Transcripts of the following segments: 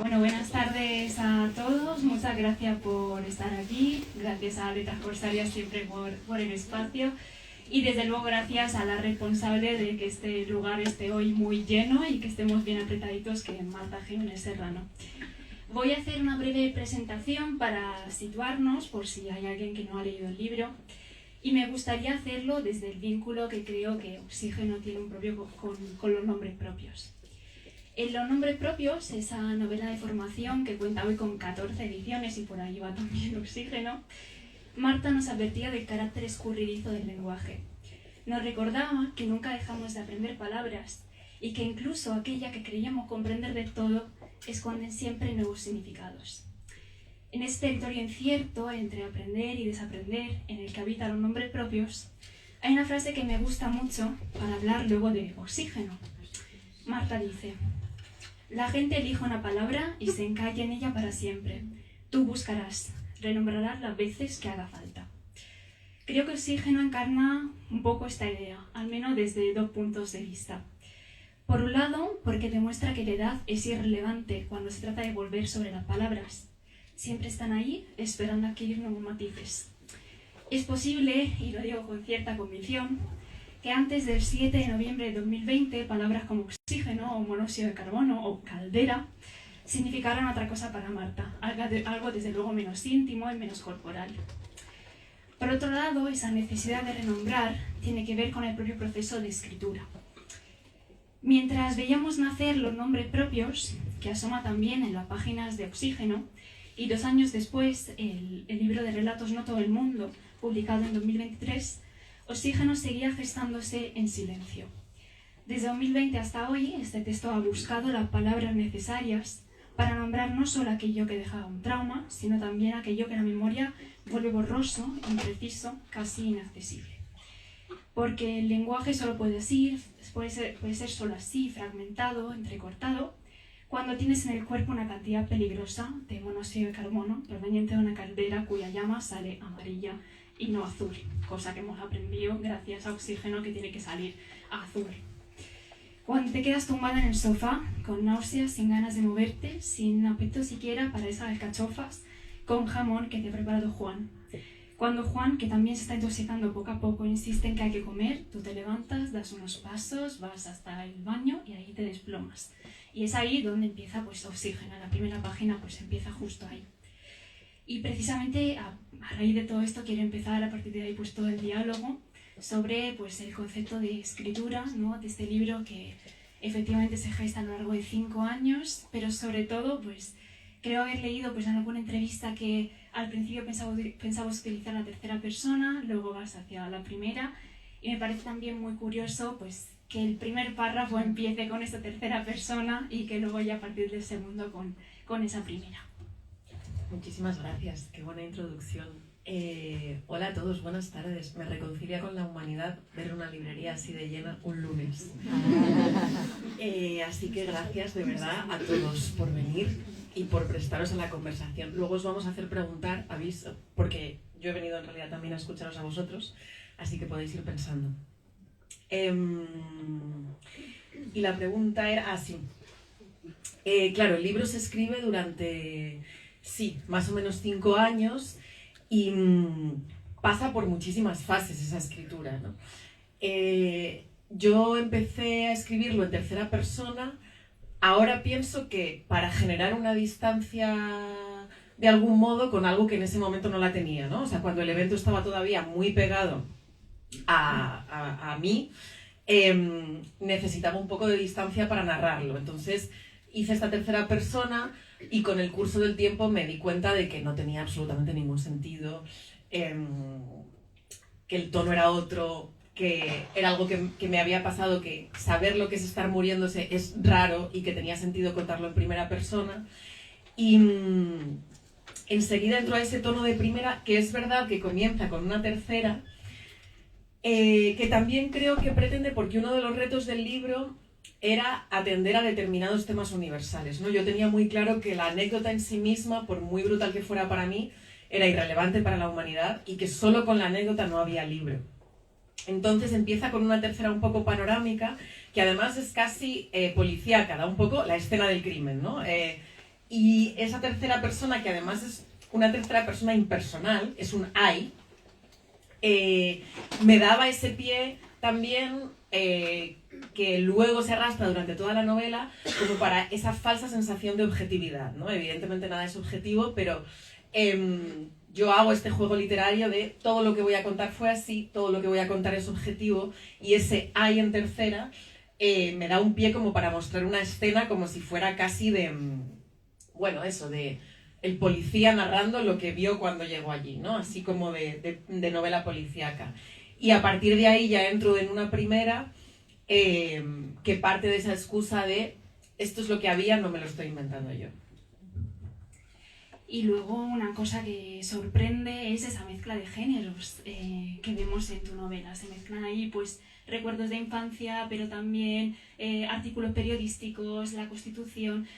Bueno, buenas tardes a todos. Muchas gracias por estar aquí. Gracias a Letras Corsarias siempre por el espacio. Y desde luego gracias a la responsable de que este lugar esté hoy muy lleno y que estemos bien apretaditos, que es Marta Jiménez Serrano. Voy a hacer una breve presentación para situarnos, por si hay alguien que no ha leído el libro. Y me gustaría hacerlo desde el vínculo que creo que Oxígeno tiene un propio con los nombres propios. En Los nombres propios, esa novela de formación que cuenta hoy con 14 ediciones y por ahí va también Oxígeno, Marta nos advertía del carácter escurridizo del lenguaje. Nos recordaba que nunca dejamos de aprender palabras y que incluso aquella que creíamos comprender de todo esconden siempre nuevos significados. En este territorio incierto entre aprender y desaprender en el que habitan los nombres propios, hay una frase que me gusta mucho para hablar luego de Oxígeno. Marta dice: la gente elige una palabra y se encalla en ella para siempre. Tú buscarás, renombrarás las veces que haga falta. Creo que Oxígeno encarna un poco esta idea, al menos desde dos puntos de vista. Por un lado, porque demuestra que la edad es irrelevante cuando se trata de volver sobre las palabras. Siempre están ahí, esperando adquirir nuevos matices. Es posible, y lo digo con cierta convicción, que antes del 7 de noviembre de 2020 palabras como oxígeno o monóxido de carbono o caldera significaran otra cosa para Marta, algo desde luego menos íntimo y menos corporal. Por otro lado, esa necesidad de renombrar tiene que ver con el propio proceso de escritura. Mientras veíamos nacer los nombres propios, que asoma también en las páginas de Oxígeno, y 2 años después el libro de relatos No todo el mundo, publicado en 2023, Oxígeno seguía gestándose en silencio. Desde 2020 hasta hoy, este texto ha buscado las palabras necesarias para nombrar no solo aquello que dejaba un trauma, sino también aquello que la memoria vuelve borroso, impreciso, casi inaccesible. Porque el lenguaje solo puede ser solo así, fragmentado, entrecortado, cuando tienes en el cuerpo una cantidad peligrosa de monóxido de carbono proveniente de una caldera cuya llama sale amarilla y no azul, cosa que hemos aprendido gracias a Oxígeno, que tiene que salir azul. Cuando te quedas tumbada en el sofá, con náuseas, sin ganas de moverte, sin apetito siquiera para esas alcachofas con jamón que te ha preparado Juan. Cuando Juan, que también se está intoxicando poco a poco, insiste en que hay que comer, tú te levantas, das unos pasos, vas hasta el baño y ahí te desplomas. Y es ahí donde empieza pues Oxígeno, la primera página pues empieza justo ahí. Y precisamente a raíz de todo esto quiero empezar a partir de ahí pues todo el diálogo sobre pues el concepto de escritura, ¿no?, de este libro que efectivamente se gesta a lo largo de 5 años, pero sobre todo pues creo haber leído pues en alguna entrevista que al principio pensabas utilizar la tercera persona, luego vas hacia la primera, y me parece también muy curioso pues que el primer párrafo empiece con esta tercera persona y que luego ya a partir del segundo con esa primera. Muchísimas gracias, qué buena introducción. Hola a todos, buenas tardes. Me reconcilia con la humanidad ver una librería así de llena un lunes. Así que gracias de verdad a todos por venir y por prestaros a la conversación. Luego os vamos a hacer preguntar, aviso, porque yo he venido en realidad también a escucharos a vosotros, así que podéis ir pensando. Y la pregunta era así. Claro, el libro se escribe durante, sí, más o menos 5 años y pasa por muchísimas fases esa escritura, ¿no? Yo empecé a escribirlo en tercera persona. Ahora pienso que para generar una distancia de algún modo con algo que en ese momento no la tenía, ¿no? O sea, cuando el evento estaba todavía muy pegado a mí, necesitaba un poco de distancia para narrarlo. Entonces hice esta tercera persona y con el curso del tiempo me di cuenta de que no tenía absolutamente ningún sentido, que el tono era otro, que era algo que me había pasado, que saber lo que es estar muriéndose es raro y que tenía sentido contarlo en primera persona. Y enseguida entró a ese tono de primera, que es verdad que comienza con una tercera, que también creo que pretende, porque uno de los retos del libro era atender a determinados temas universales, ¿no? Yo tenía muy claro que la anécdota en sí misma, por muy brutal que fuera para mí, era irrelevante para la humanidad y que solo con la anécdota no había libro. Entonces empieza con una tercera un poco panorámica, que además es casi policíaca, da un poco la escena del crimen, ¿no? Y esa tercera persona, que además es una tercera persona impersonal, es un I, me daba ese pie también que luego se arrastra durante toda la novela como para esa falsa sensación de objetividad, ¿no? Evidentemente nada es objetivo, pero yo hago este juego literario de todo lo que voy a contar fue así, todo lo que voy a contar es objetivo, y ese I en tercera me da un pie como para mostrar una escena como si fuera casi de, bueno, eso, de el policía narrando lo que vio cuando llegó allí, ¿no? Así como de novela policíaca. Y a partir de ahí ya entro en una primera que parte de esa excusa de esto es lo que había, no me lo estoy inventando yo. Y luego una cosa que sorprende es esa mezcla de géneros que vemos en tu novela. Se mezclan ahí pues recuerdos de infancia, pero también artículos periodísticos, la Constitución.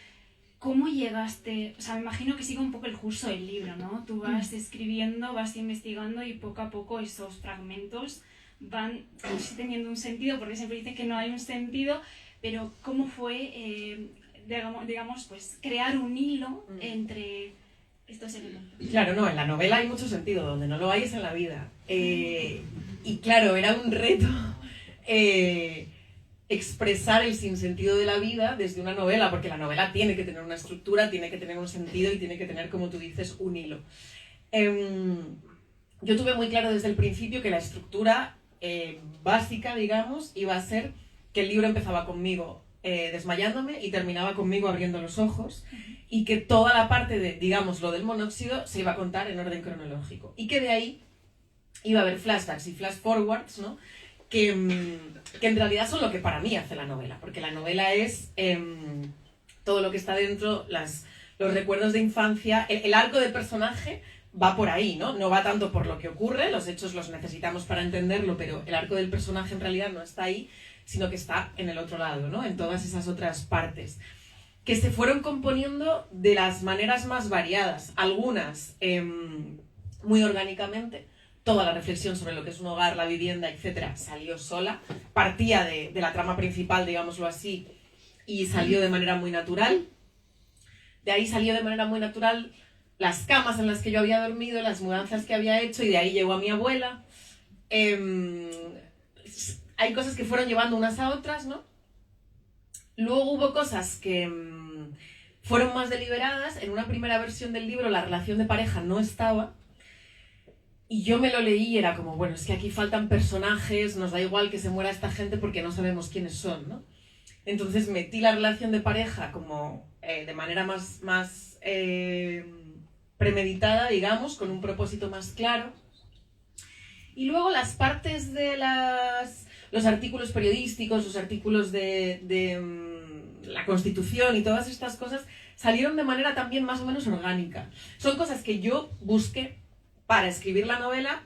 ¿Cómo llegaste? O sea, me imagino que sigue un poco el curso del libro, ¿no? Tú vas escribiendo, vas investigando y poco a poco esos fragmentos van teniendo un sentido, porque siempre dicen que no hay un sentido, pero ¿cómo fue, digamos, pues crear un hilo entre estos elementos? Claro, no, en la novela hay mucho sentido, donde no lo hay es en la vida. Y claro, era un reto expresar el sinsentido de la vida desde una novela, porque la novela tiene que tener una estructura, tiene que tener un sentido y tiene que tener, como tú dices, un hilo. Yo tuve muy claro desde el principio que la estructura básica, digamos, iba a ser que el libro empezaba conmigo desmayándome y terminaba conmigo abriendo los ojos, y que toda la parte de, digamos, lo del monóxido se iba a contar en orden cronológico, y que de ahí iba a haber flashbacks y flash forwards, ¿no? Que en realidad son lo que para mí hace la novela, porque la novela es todo lo que está dentro, los recuerdos de infancia, el arco del personaje va por ahí, ¿no? No va tanto por lo que ocurre, los hechos los necesitamos para entenderlo, pero el arco del personaje en realidad no está ahí, sino que está en el otro lado, ¿no? En todas esas otras partes, que se fueron componiendo de las maneras más variadas, algunas muy orgánicamente. Toda la reflexión sobre lo que es un hogar, la vivienda, etcétera, salió sola, partía de la trama principal, digámoslo así, y salió de manera muy natural. De ahí salió de manera muy natural las camas en las que yo había dormido, las mudanzas que había hecho, y de ahí llegó a mi abuela. Hay cosas que fueron llevando unas a otras, ¿no? Luego hubo cosas que fueron más deliberadas. En una primera versión del libro la relación de pareja no estaba, y yo me lo leí y era como, bueno, es que aquí faltan personajes, nos da igual que se muera esta gente porque no sabemos quiénes son, ¿no? Entonces metí la relación de pareja como de manera más premeditada, digamos, con un propósito más claro. Y luego las partes de los artículos periodísticos, los artículos de la Constitución y todas estas cosas salieron de manera también más o menos orgánica. Son cosas que yo busqué para escribir la novela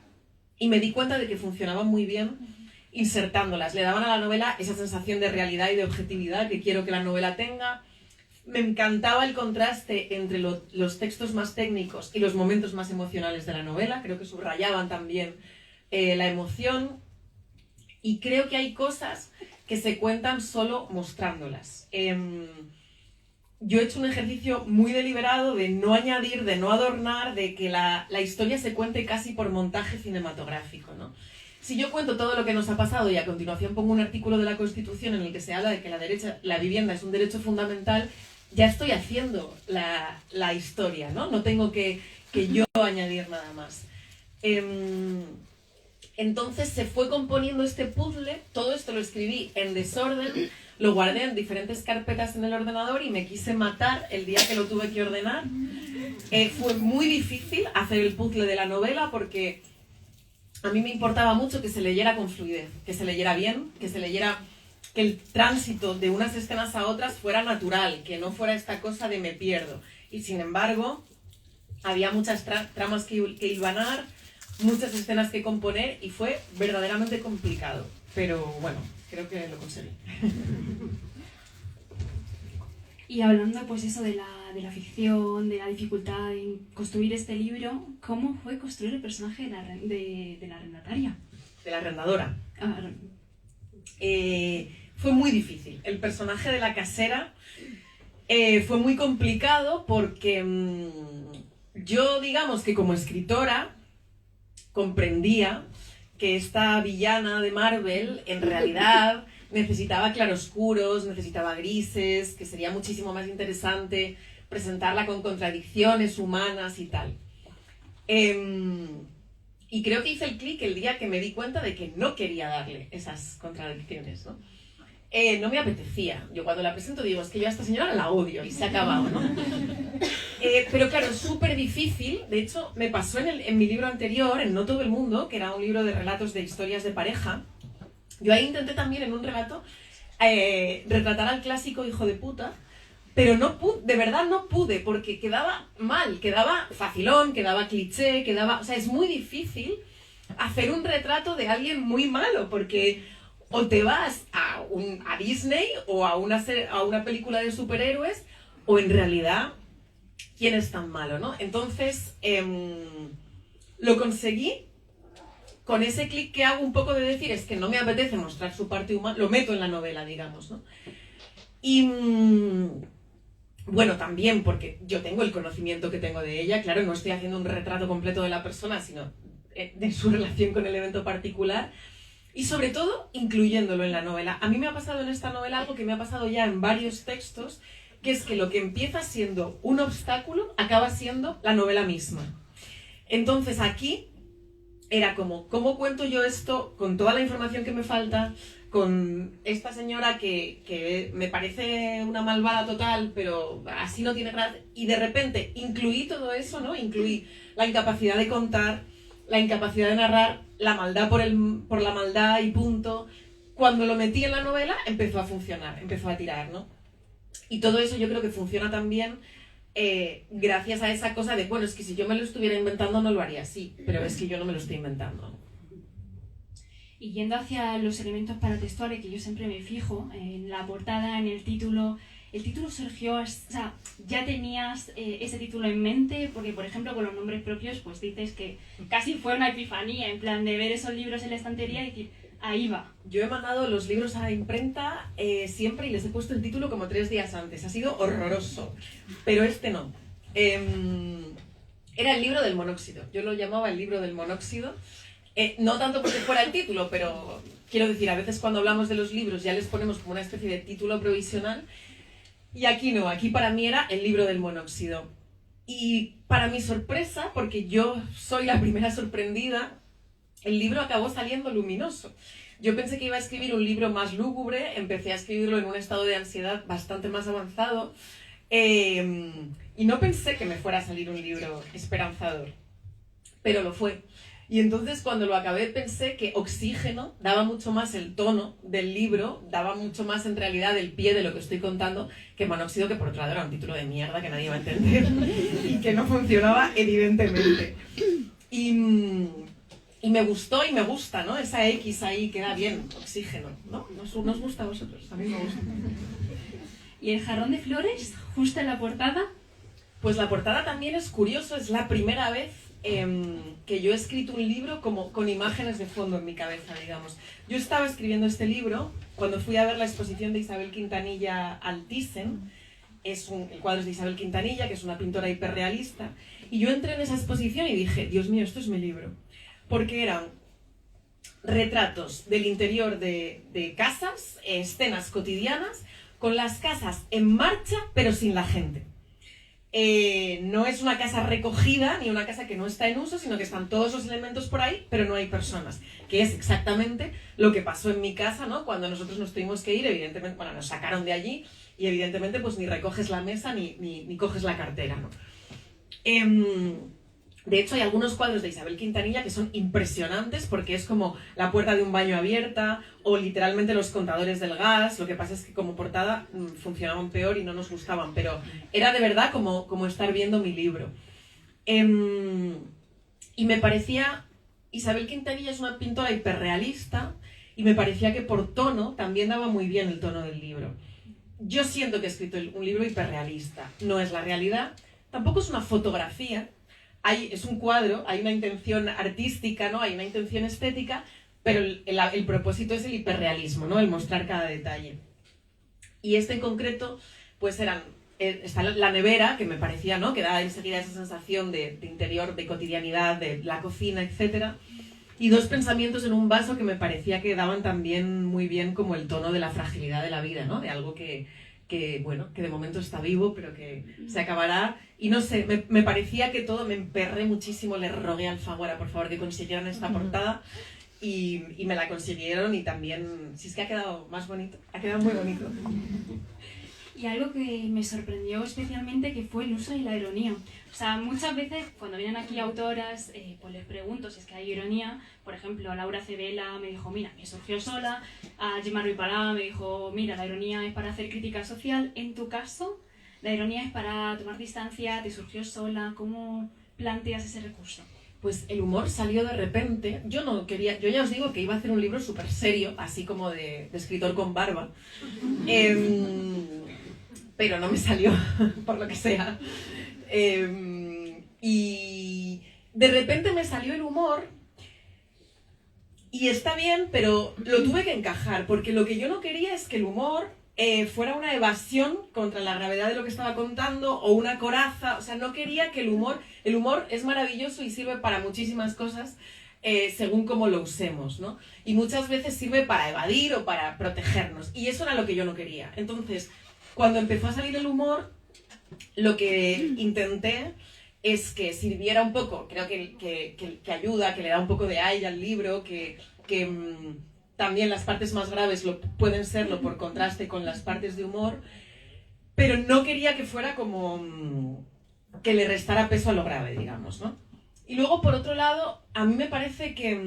y me di cuenta de que funcionaban muy bien insertándolas. Le daban a la novela esa sensación de realidad y de objetividad que quiero que la novela tenga. Me encantaba el contraste entre los textos más técnicos y los momentos más emocionales de la novela. Creo que subrayaban también la emoción, y creo que hay cosas que se cuentan solo mostrándolas. Yo he hecho un ejercicio muy deliberado de no añadir, de no adornar, de que la historia se cuente casi por montaje cinematográfico, ¿no? Si yo cuento todo lo que nos ha pasado y a continuación pongo un artículo de la Constitución en el que se habla de que la vivienda es un derecho fundamental, ya estoy haciendo la historia, ¿no? No tengo que yo añadir nada más. Entonces se fue componiendo este puzzle. Todo esto lo escribí en desorden, lo guardé en diferentes carpetas en el ordenador y me quise matar el día que lo tuve que ordenar. Fue muy difícil hacer el puzzle de la novela porque a mí me importaba mucho que se leyera con fluidez, que se leyera bien, que el tránsito de unas escenas a otras fuera natural, que no fuera esta cosa de me pierdo. Y sin embargo, había muchas tramas que hilvanar, muchas escenas que componer, y fue verdaderamente complicado. Pero bueno, creo que lo conseguí. Y hablando pues eso de la ficción, de la dificultad en construir este libro, ¿cómo fue construir el personaje de la arrendataria? De la arrendadora. Fue muy difícil. El personaje de la casera Fue muy complicado porque yo, digamos que como escritora, comprendía que esta villana de Marvel, en realidad, necesitaba claroscuros, necesitaba grises, que sería muchísimo más interesante presentarla con contradicciones humanas y tal. Y creo que hice el clic el día que me di cuenta de que no quería darle esas contradicciones, ¿no? No me apetecía. Yo cuando la presento digo, es que yo a esta señora la odio y se ha acabado, ¿no? Pero claro, es súper difícil. De hecho, me pasó en mi libro anterior, en No todo el mundo, que era un libro de relatos de historias de pareja. Yo ahí intenté también en un relato retratar al clásico hijo de puta, pero no pude, de verdad no pude, porque quedaba mal, quedaba facilón, quedaba cliché, quedaba... O sea, es muy difícil hacer un retrato de alguien muy malo, porque o te vas a Disney o a una película de superhéroes, o en realidad, ¿quién es tan malo, no? Entonces, lo conseguí con ese clic que hago un poco de decir, es que no me apetece mostrar su parte humana, lo meto en la novela, digamos, ¿no? Y... bueno, también porque yo tengo el conocimiento que tengo de ella, claro, no estoy haciendo un retrato completo de la persona, sino de su relación con el evento particular, y sobre todo incluyéndolo en la novela. A mí me ha pasado en esta novela algo que me ha pasado ya en varios textos, que es que lo que empieza siendo un obstáculo acaba siendo la novela misma. Entonces aquí era como, ¿cómo cuento yo esto con toda la información que me falta? Con esta señora que me parece una malvada total, pero así no tiene gracia. Y de repente incluí todo eso, ¿no? Incluí la incapacidad de contar, la incapacidad de narrar, la maldad por la maldad y punto. Cuando lo metí en la novela, empezó a funcionar, empezó a tirar, ¿no? Y todo eso yo creo que funciona también gracias a esa cosa de, bueno, es que si yo me lo estuviera inventando no lo haría así, pero es que yo no me lo estoy inventando. Y yendo hacia los elementos paratextuales, que yo siempre me fijo, en la portada, en el título surgió, o sea, ya tenías ese título en mente, porque por ejemplo con los nombres propios, pues dices que casi fue una epifanía, en plan de ver esos libros en la estantería y decir, ahí va. Yo he mandado los libros a la imprenta siempre y les he puesto el título como 3 días antes, ha sido horroroso, pero este no. Era el libro del monóxido, yo lo llamaba el libro del monóxido. No tanto porque fuera el título, pero quiero decir, a veces cuando hablamos de los libros ya les ponemos como una especie de título provisional, y aquí no, aquí para mí era el libro del monóxido. Y para mi sorpresa, porque yo soy la primera sorprendida, el libro acabó saliendo luminoso. Yo pensé que iba a escribir un libro más lúgubre, empecé a escribirlo en un estado de ansiedad bastante más avanzado, y no pensé que me fuera a salir un libro esperanzador, pero lo fue. Y entonces cuando lo acabé pensé que Oxígeno daba mucho más el tono del libro, daba mucho más en realidad el pie de lo que estoy contando que Monóxido, que por otro lado era un título de mierda que nadie va a entender y que no funcionaba evidentemente. Y me gustó y me gusta, ¿no? Esa X ahí queda bien, Oxígeno, ¿no? ¿Nos gusta a vosotros? A mí me gusta. ¿Y el jarrón de flores, justo en la portada? Pues la portada también es curioso, es la primera vez que yo he escrito un libro como con imágenes de fondo en mi cabeza, digamos. Yo estaba escribiendo este libro cuando fui a ver la exposición de Isabel Quintanilla al Thyssen. El cuadro es de Isabel Quintanilla, que es una pintora hiperrealista, y yo entré en esa exposición y dije, Dios mío, esto es mi libro, porque eran retratos del interior de casas, escenas cotidianas, con las casas en marcha, pero sin la gente. No es una casa recogida ni una casa que no está en uso, sino que están todos los elementos por ahí, pero no hay personas, que es exactamente lo que pasó en mi casa, ¿no? Cuando nosotros nos tuvimos que ir, evidentemente, bueno, nos sacaron de allí y evidentemente pues ni recoges la mesa ni coges la cartera, ¿no? De hecho, hay algunos cuadros de Isabel Quintanilla que son impresionantes porque es como la puerta de un baño abierta o literalmente los contadores del gas. Lo que pasa es que como portada funcionaban peor y no nos gustaban, pero era de verdad como estar viendo mi libro. Y me parecía... Isabel Quintanilla es una pintora hiperrealista y me parecía que por tono también daba muy bien el tono del libro. Yo siento que he escrito un libro hiperrealista. No es la realidad, tampoco es una fotografía. Es un cuadro, hay una intención artística, ¿no? Hay una intención estética, pero el propósito es el hiperrealismo, ¿no? El mostrar cada detalle. Y este en concreto, pues eran está la nevera, que me parecía, ¿no?, que da enseguida esa sensación de interior, de cotidianidad, de la cocina, etc. Y dos pensamientos en un vaso que me parecía que daban también muy bien como el tono de la fragilidad de la vida, ¿no?, de algo que bueno, que de momento está vivo, pero que se acabará. Y no sé, me parecía que todo, me emperré muchísimo, le rogué a Alfaguara, por favor, que consiguieran esta portada. Y me la consiguieron, y también, si es que ha quedado más bonito, ha quedado muy bonito. Y algo que me sorprendió especialmente que fue el uso de la ironía. O sea, muchas veces cuando vienen aquí autoras, pues les pregunto si es que hay ironía. Por ejemplo, a Laura Cebela me dijo, mira, me surgió sola. A Gemma Ruiz Pará me dijo, mira, la ironía es para hacer crítica social. En tu caso, la ironía es para tomar distancia, te surgió sola. ¿Cómo planteas ese recurso? Pues el humor salió de repente. Yo no quería, yo ya os digo que iba a hacer un libro súper serio, así como de escritor con barba. Pero no me salió, por lo que sea. Y de repente me salió el humor, y está bien, pero lo tuve que encajar, porque lo que yo no quería es que el humor fuera una evasión contra la gravedad de lo que estaba contando, o una coraza. O sea, no quería que el humor es maravilloso y sirve para muchísimas cosas, según cómo lo usemos, ¿no? Y muchas veces sirve para evadir o para protegernos, y eso era lo que yo no quería. Entonces, cuando empezó a salir el humor, lo que intenté es que sirviera un poco, creo que ayuda, que le da un poco de aire al libro, que también las partes más graves pueden serlo por contraste con las partes de humor, pero no quería que fuera como que le restara peso a lo grave, digamos, ¿no? Y luego, por otro lado, a mí me parece que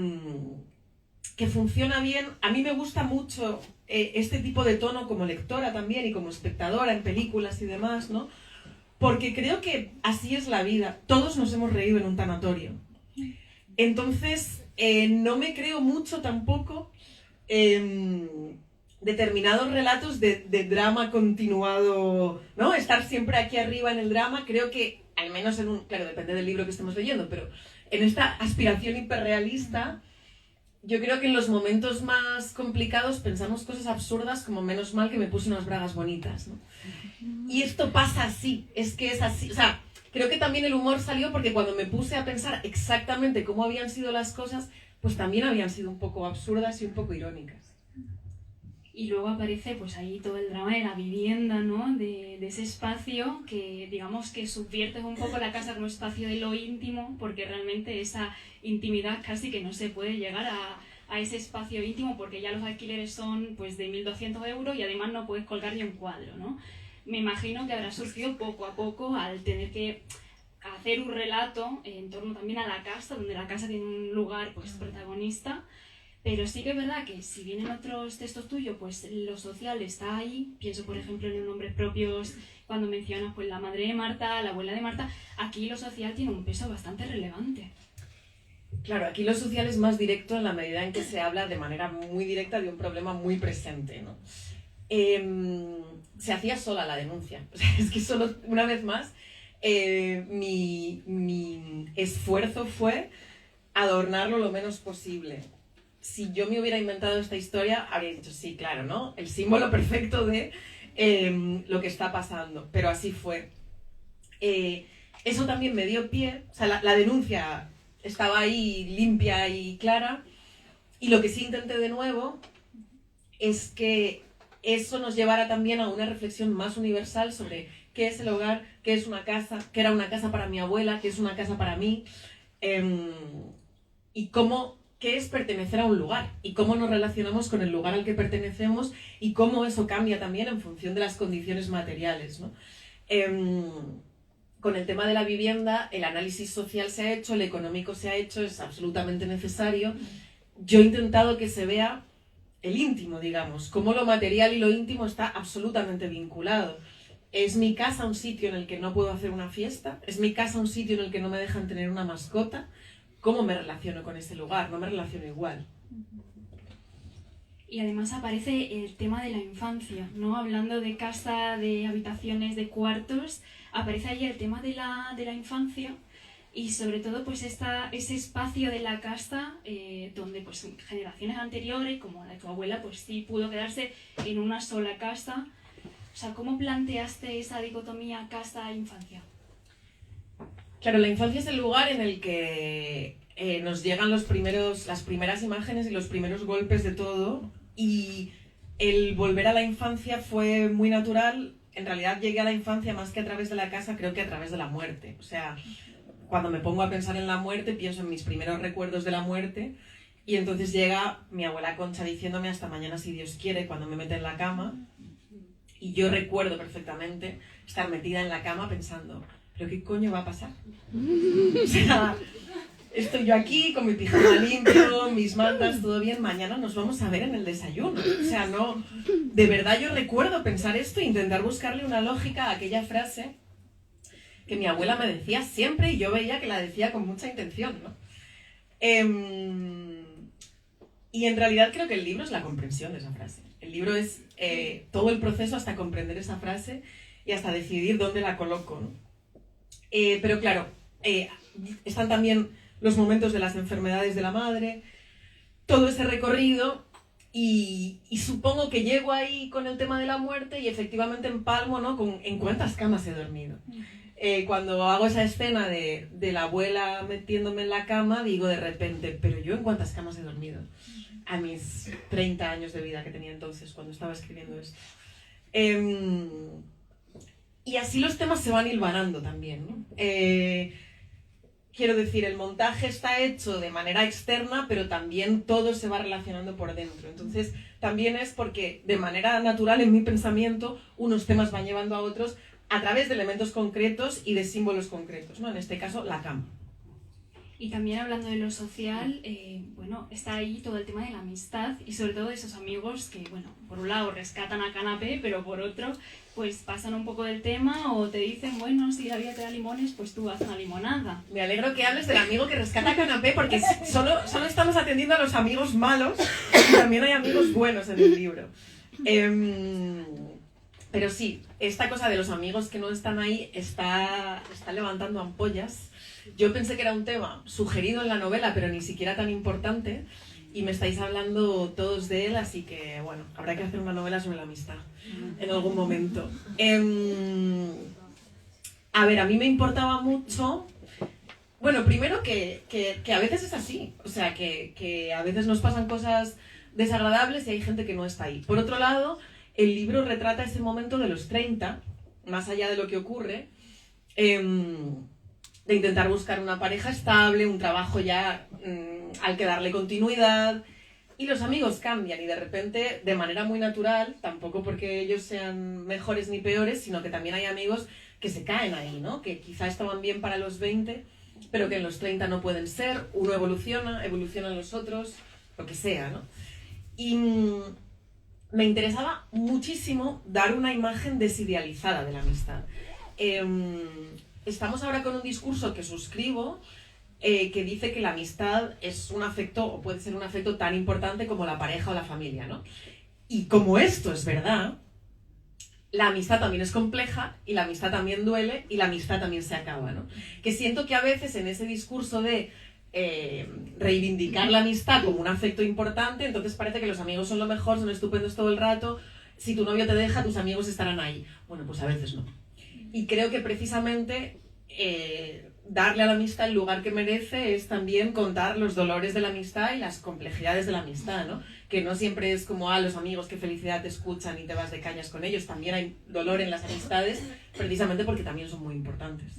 funciona bien. A mí me gusta mucho este tipo de tono como lectora también y como espectadora en películas y demás, ¿no? Porque creo que así es la vida. Todos nos hemos reído en un tanatorio. Entonces, no me creo mucho tampoco determinados relatos de drama continuado, ¿no? Estar siempre aquí arriba en el drama. Creo que, al menos claro, depende del libro que estemos leyendo, pero en esta aspiración hiperrealista, yo creo que en los momentos más complicados pensamos cosas absurdas, como menos mal que me puse unas bragas bonitas, ¿no? Y esto pasa así, es que es así. O sea, creo que también el humor salió porque cuando me puse a pensar exactamente cómo habían sido las cosas, pues también habían sido un poco absurdas y un poco irónicas. Y luego aparece pues ahí todo el drama de la vivienda, ¿no? De ese espacio que digamos que subvierte un poco la casa como espacio de lo íntimo, porque realmente esa intimidad casi que no se puede llegar a ese espacio íntimo, porque ya los alquileres son pues de 1.200 euros y además no puedes colgar ni un cuadro, ¿no? Me imagino que habrá surgido poco a poco al tener que hacer un relato en torno también a la casa, donde la casa tiene un lugar pues protagonista. Pero sí que es verdad que si bien en otros textos tuyos pues lo social está ahí, pienso por ejemplo en los nombres propios, cuando mencionas pues la madre de Marta, la abuela de Marta, aquí lo social tiene un peso bastante relevante. Claro, aquí lo social es más directo en la medida en que se habla de manera muy directa de un problema muy presente, ¿no? Se hacía sola la denuncia. O sea, es que solo, una vez más, mi esfuerzo fue adornarlo lo menos posible. Si yo me hubiera inventado esta historia, habría dicho, sí, claro, ¿no? El símbolo perfecto de lo que está pasando. Pero así fue. Eso también me dio pie. O sea, la denuncia estaba ahí limpia y clara. Y lo que sí intenté de nuevo es que eso nos llevara también a una reflexión más universal sobre qué es el hogar, qué es una casa, qué era una casa para mi abuela, qué es una casa para mí, y qué es pertenecer a un lugar, y cómo nos relacionamos con el lugar al que pertenecemos, y cómo eso cambia también en función de las condiciones materiales, ¿no? Con el tema de la vivienda, el análisis social se ha hecho, el económico se ha hecho, es absolutamente necesario. Yo he intentado que se vea el íntimo, digamos, cómo lo material y lo íntimo está absolutamente vinculado. ¿Es mi casa un sitio en el que no puedo hacer una fiesta? ¿Es mi casa un sitio en el que no me dejan tener una mascota? ¿Cómo me relaciono con ese lugar? No me relaciono igual. Y además aparece el tema de la infancia, ¿no? Hablando de casa, de habitaciones, de cuartos, aparece ahí el tema de la infancia y sobre todo pues ese espacio de la casa donde pues generaciones anteriores, como la de tu abuela, pues sí pudo quedarse en una sola casa. O sea, ¿cómo planteaste esa dicotomía casa-infancia? Claro, la infancia es el lugar en el que nos llegan las primeras imágenes y los primeros golpes de todo, y el volver a la infancia fue muy natural. En realidad llegué a la infancia más que a través de la casa, creo que a través de la muerte. O sea, cuando me pongo a pensar en la muerte, pienso en mis primeros recuerdos de la muerte, y entonces llega mi abuela Concha diciéndome hasta mañana si Dios quiere, cuando me mete en la cama, y yo recuerdo perfectamente estar metida en la cama pensando, ¿pero qué coño va a pasar? O sea, estoy yo aquí con mi pijama limpio, mis mantas, todo bien, mañana nos vamos a ver en el desayuno. O sea, no, de verdad yo recuerdo pensar esto e intentar buscarle una lógica a aquella frase que mi abuela me decía siempre y yo veía que la decía con mucha intención, ¿no? Y en realidad creo que el libro es la comprensión de esa frase. El libro es todo el proceso hasta comprender esa frase y hasta decidir dónde la coloco, ¿no? Pero claro, están también los momentos de las enfermedades de la madre, todo ese recorrido, y supongo que llego ahí con el tema de la muerte y efectivamente empalmo, ¿no?, en cuántas camas he dormido. Cuando hago esa escena de la abuela metiéndome en la cama, digo de repente, ¿pero yo en cuántas camas he dormido? A mis 30 años de vida que tenía entonces, cuando estaba escribiendo esto. Y así los temas se van hilvanando también, ¿no? Quiero decir, el montaje está hecho de manera externa, pero también todo se va relacionando por dentro. Entonces, también es porque de manera natural en mi pensamiento unos temas van llevando a otros a través de elementos concretos y de símbolos concretos, ¿no? En este caso, la cama. Y también hablando de lo social, bueno, está ahí todo el tema de la amistad y sobre todo de esos amigos que, bueno, por un lado rescatan a Canapé, pero por otro, pues pasan un poco del tema o te dicen, bueno, si la vida te da limones, pues tú haz una limonada. Me alegro que hables del amigo que rescata a Canapé, porque solo estamos atendiendo a los amigos malos y también hay amigos buenos en el libro. Pero sí, esta cosa de los amigos que no están ahí está levantando ampollas. Yo pensé que era un tema sugerido en la novela, pero ni siquiera tan importante, y me estáis hablando todos de él, así que, bueno, habrá que hacer una novela sobre la amistad en algún momento. A ver, a mí me importaba mucho... Bueno, primero que a veces es así, o sea, que a veces nos pasan cosas desagradables y hay gente que no está ahí. Por otro lado, el libro retrata ese momento de los 30, más allá de lo que ocurre, de intentar buscar una pareja estable, un trabajo ya al que darle continuidad, y los amigos cambian y de repente, de manera muy natural, tampoco porque ellos sean mejores ni peores, sino que también hay amigos que se caen ahí, ¿no? Que quizá estaban bien para los 20, pero que en los 30 no pueden ser, uno evolucionan los otros, lo que sea, ¿no? Y me interesaba muchísimo dar una imagen desidealizada de la amistad. Estamos ahora con un discurso que suscribo, que dice que la amistad es un afecto, o puede ser un afecto tan importante como la pareja o la familia, ¿no? Y como esto es verdad, la amistad también es compleja, y la amistad también duele, y la amistad también se acaba, ¿no? Que siento que a veces en ese discurso de reivindicar la amistad como un afecto importante, entonces parece que los amigos son lo mejor, son estupendos todo el rato, si tu novio te deja, tus amigos estarán ahí. Bueno, pues a veces no. Y creo que precisamente darle a la amistad el lugar que merece es también contar los dolores de la amistad y las complejidades de la amistad, ¿no? Que no siempre es como, los amigos, qué felicidad, te escuchan y te vas de cañas con ellos. También hay dolor en las amistades, precisamente porque también son muy importantes.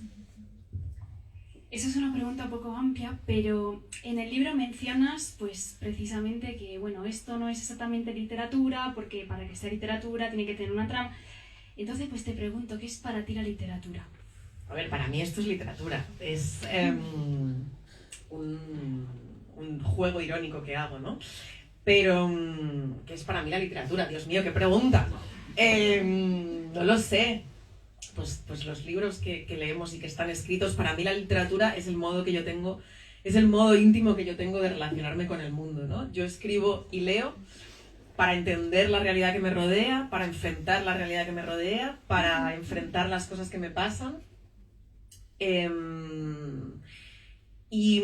Esa es una pregunta un poco amplia, pero en el libro mencionas, pues, precisamente que, bueno, esto no es exactamente literatura, porque para que sea literatura tiene que tener una trama. Entonces, pues te pregunto, ¿qué es para ti la literatura? A ver, para mí esto es literatura. Es un juego irónico que hago, ¿no? Pero, ¿qué es para mí la literatura? Dios mío, qué pregunta. No lo sé. Pues los libros que leemos y que están escritos, para mí la literatura es el modo que yo tengo, es el modo íntimo que yo tengo de relacionarme con el mundo, ¿no? Yo escribo y leo para entender la realidad que me rodea, para enfrentar la realidad que me rodea, para enfrentar las cosas que me pasan. Y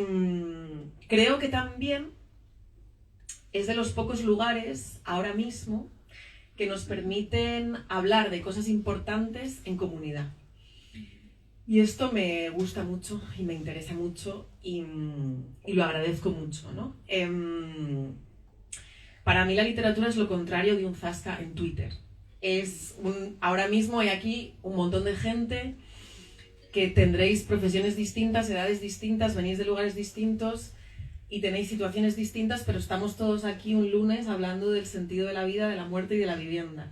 creo que también es de los pocos lugares ahora mismo que nos permiten hablar de cosas importantes en comunidad. Y esto me gusta mucho y me interesa mucho y lo agradezco mucho, ¿no? Para mí la literatura es lo contrario de un zasca en Twitter. Ahora mismo hay aquí un montón de gente que tendréis profesiones distintas, edades distintas, venís de lugares distintos y tenéis situaciones distintas, pero estamos todos aquí un lunes hablando del sentido de la vida, de la muerte y de la vivienda.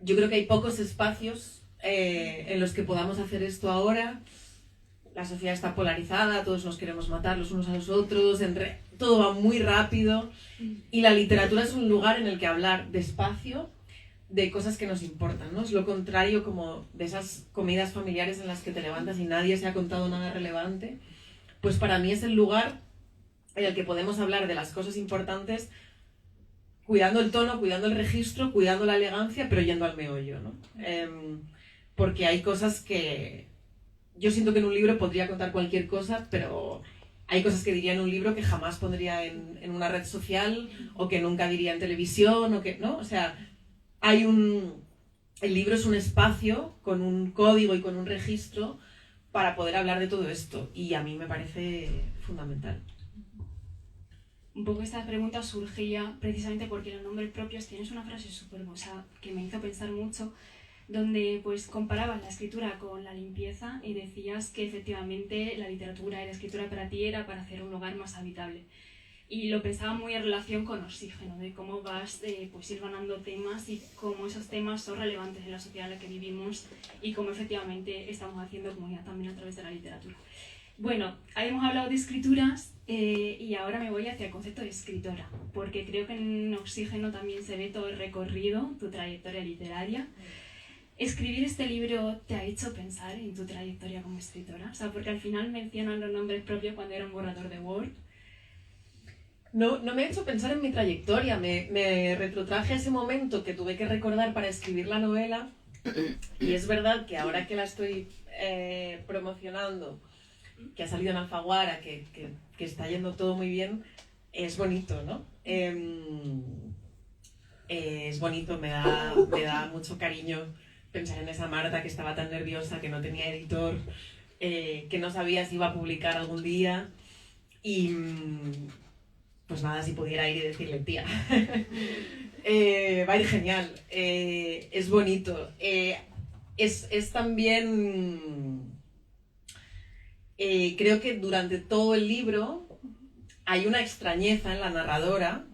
Yo creo que hay pocos espacios en los que podamos hacer esto ahora. La sociedad está polarizada, todos nos queremos matar los unos a los otros, todo va muy rápido y la literatura es un lugar en el que hablar despacio de cosas que nos importan, ¿no? Es lo contrario como de esas comidas familiares en las que te levantas y nadie se ha contado nada relevante. Pues para mí es el lugar en el que podemos hablar de las cosas importantes cuidando el tono, cuidando el registro, cuidando la elegancia, pero yendo al meollo, ¿no? Porque hay cosas que... Yo siento que en un libro podría contar cualquier cosa, pero hay cosas que diría en un libro que jamás pondría en una red social o que nunca diría en televisión, o que, ¿no? O sea, el libro es un espacio con un código y con un registro para poder hablar de todo esto y a mí me parece fundamental. Un poco esta pregunta surgía precisamente porque los nombres propios tienes una frase súper hermosa que me hizo pensar mucho, donde pues comparabas la escritura con la limpieza y decías que efectivamente la literatura y la escritura para ti era para hacer un lugar más habitable. Y lo pensaba muy en relación con Oxígeno, de cómo vas pues ir ganando temas y cómo esos temas son relevantes en la sociedad en la que vivimos y cómo efectivamente estamos haciendo comunidad también a través de la literatura. Bueno, hemos hablado de escrituras y ahora me voy hacia el concepto de escritora, porque creo que en Oxígeno también se ve todo el recorrido, tu trayectoria literaria. ¿Escribir este libro te ha hecho pensar en tu trayectoria como escritora? O sea, porque al final mencionan los nombres propios cuando era un borrador de Word. No me ha hecho pensar en mi trayectoria, me retrotraje a ese momento que tuve que recordar para escribir la novela y es verdad que ahora que la estoy promocionando, que ha salido en Alfaguara, que está yendo todo muy bien, es bonito, ¿no? Es bonito, me da mucho cariño pensar en esa Marta que estaba tan nerviosa, que no tenía editor, que no sabía si iba a publicar algún día y pues nada, si pudiera ir y decirle, tía, va a ir genial, es bonito, es también, creo que durante todo el libro hay una extrañeza en la narradora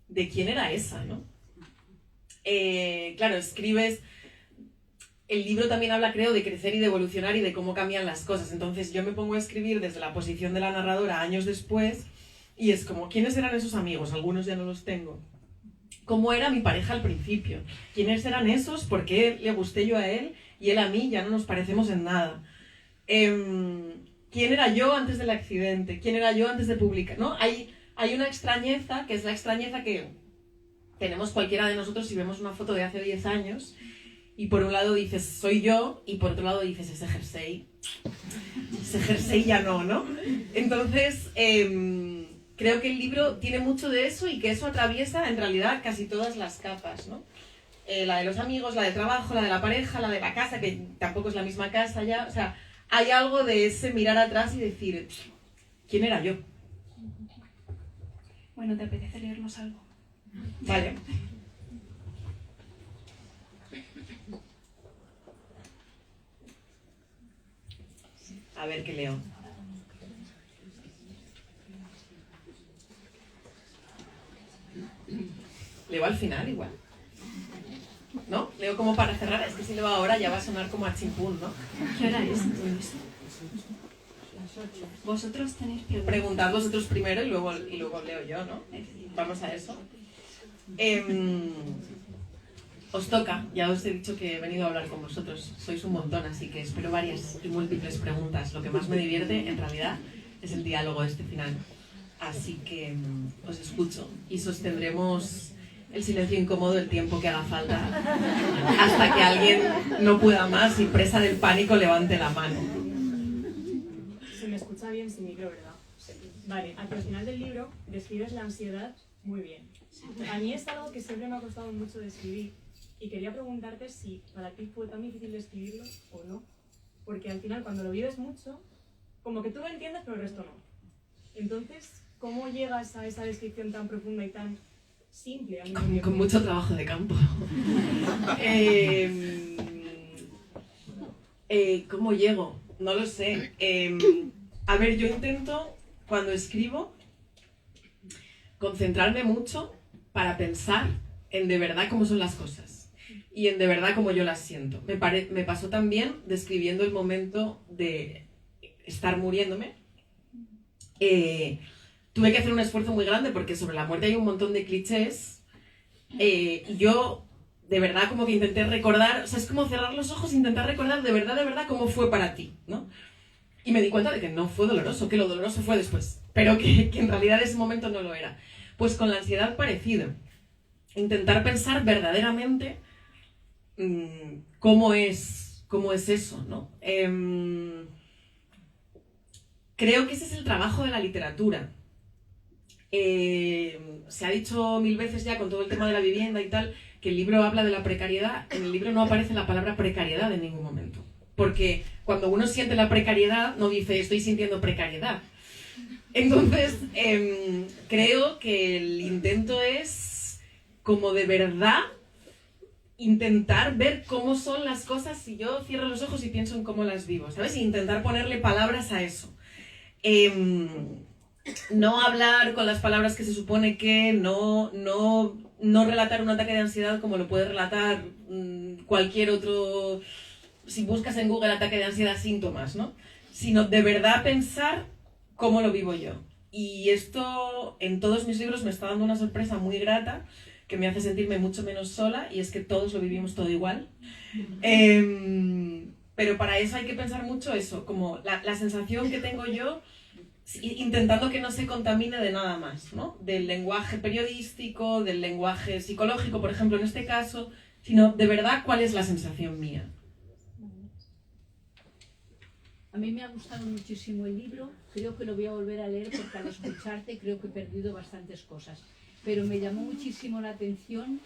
de quién era esa, ¿no? Claro, escribes... El libro también habla, creo, de crecer y de evolucionar y de cómo cambian las cosas. Entonces yo me pongo a escribir desde la posición de la narradora años después y es como, ¿quiénes eran esos amigos? Algunos ya no los tengo. ¿Cómo era mi pareja al principio? ¿Quiénes eran esos? ¿Por qué le gusté yo a él y él a mí? Ya no nos parecemos en nada. ¿Quién era yo antes del accidente? ¿Quién era yo antes de publicar? ¿No? Hay una extrañeza, que es la extrañeza que tenemos cualquiera de nosotros si vemos una foto de hace 10 años y por un lado dices, soy yo, y por otro lado dices, ese jersey ya no. Entonces, creo que el libro tiene mucho de eso y que eso atraviesa en realidad casi todas las capas, ¿no? La de los amigos, la de trabajo, la de la pareja, la de la casa, que tampoco es la misma casa ya, o sea, hay algo de ese mirar atrás y decir, ¿quién era yo? Bueno, ¿te apetece leernos algo? Vale. A ver qué leo. Leo al final igual. ¿No? Leo como para cerrar. Es que si leo ahora ya va a sonar como a chimpún, ¿no? ¿Qué hora es? Vosotros tenéis preguntas. Preguntad vosotros primero y luego leo yo, ¿no? Vamos a eso. Os toca, ya os he dicho que he venido a hablar con vosotros, sois un montón, así que espero varias y múltiples preguntas. Lo que más me divierte, en realidad, es el diálogo este final. Así que os escucho y sostendremos el silencio incómodo el tiempo que haga falta hasta que alguien no pueda más y presa del pánico levante la mano. Se me escucha bien sin micro, ¿verdad? Vale, hacia el final del libro describes la ansiedad muy bien. A mí es algo que siempre me ha costado mucho de escribir y quería preguntarte si para ti fue tan difícil de escribirlo o no, porque al final cuando lo vives mucho, como que tú lo entiendes pero el resto no. Entonces, ¿cómo llegas a esa descripción tan profunda y tan simple al mismo tiempo? Con mucho trabajo de campo. ¿Cómo llego? No lo sé. A ver, yo intento, cuando escribo, concentrarme mucho para pensar en de verdad cómo son las cosas y en de verdad cómo yo las siento. Me pasó también describiendo el momento de estar muriéndome. Tuve que hacer un esfuerzo muy grande porque sobre la muerte hay un montón de clichés. Y yo, de verdad, como que intenté recordar, o sea, es como cerrar los ojos e intentar recordar de verdad cómo fue para ti, ¿no? Y me di cuenta de que no fue doloroso, que lo doloroso fue después, pero que en realidad ese momento no lo era. Pues con la ansiedad parecido. Intentar pensar verdaderamente cómo es eso, ¿no? Creo que ese es el trabajo de la literatura. Se ha dicho 1000 veces ya con todo el tema de la vivienda y tal, que el libro habla de la precariedad. En el libro no aparece la palabra precariedad en ningún momento. Porque cuando uno siente la precariedad, no dice estoy sintiendo precariedad. Entonces, creo que el intento es como de verdad intentar ver cómo son las cosas si yo cierro los ojos y pienso en cómo las vivo, ¿sabes? E intentar ponerle palabras a eso. No hablar con las palabras que se supone que, no relatar un ataque de ansiedad como lo puede relatar cualquier otro, si buscas en Google ataque de ansiedad síntomas, ¿no? Sino de verdad pensar cómo lo vivo yo. Y esto en todos mis libros me está dando una sorpresa muy grata que me hace sentirme mucho menos sola, y es que todos lo vivimos todo igual. Pero para eso hay que pensar mucho eso, como la sensación que tengo yo, intentando que no se contamine de nada más, ¿no? Del lenguaje periodístico, del lenguaje psicológico, por ejemplo, en este caso, sino de verdad cuál es la sensación mía. A mí me ha gustado muchísimo el libro, creo que lo voy a volver a leer porque al escucharte creo que he perdido bastantes cosas, pero me llamó muchísimo la atención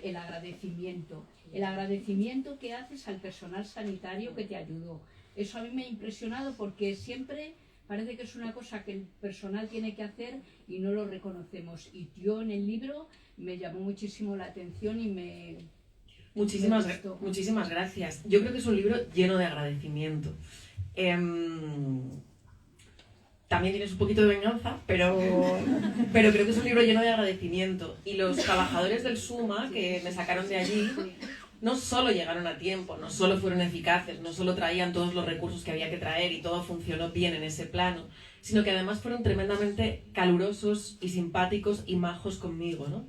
el agradecimiento que haces al personal sanitario que te ayudó. Eso a mí me ha impresionado porque siempre parece que es una cosa que el personal tiene que hacer y no lo reconocemos. Y yo en el libro me llamó muchísimo la atención y me Muchísimas gracias. Yo creo que es un libro lleno de agradecimiento. También tienes un poquito de venganza, pero creo que es un libro lleno de agradecimiento. Y los trabajadores del SUMA que me sacaron de allí no solo llegaron a tiempo, no solo fueron eficaces, no solo traían todos los recursos que había que traer y todo funcionó bien en ese plano, sino que además fueron tremendamente calurosos y simpáticos y majos conmigo, ¿no?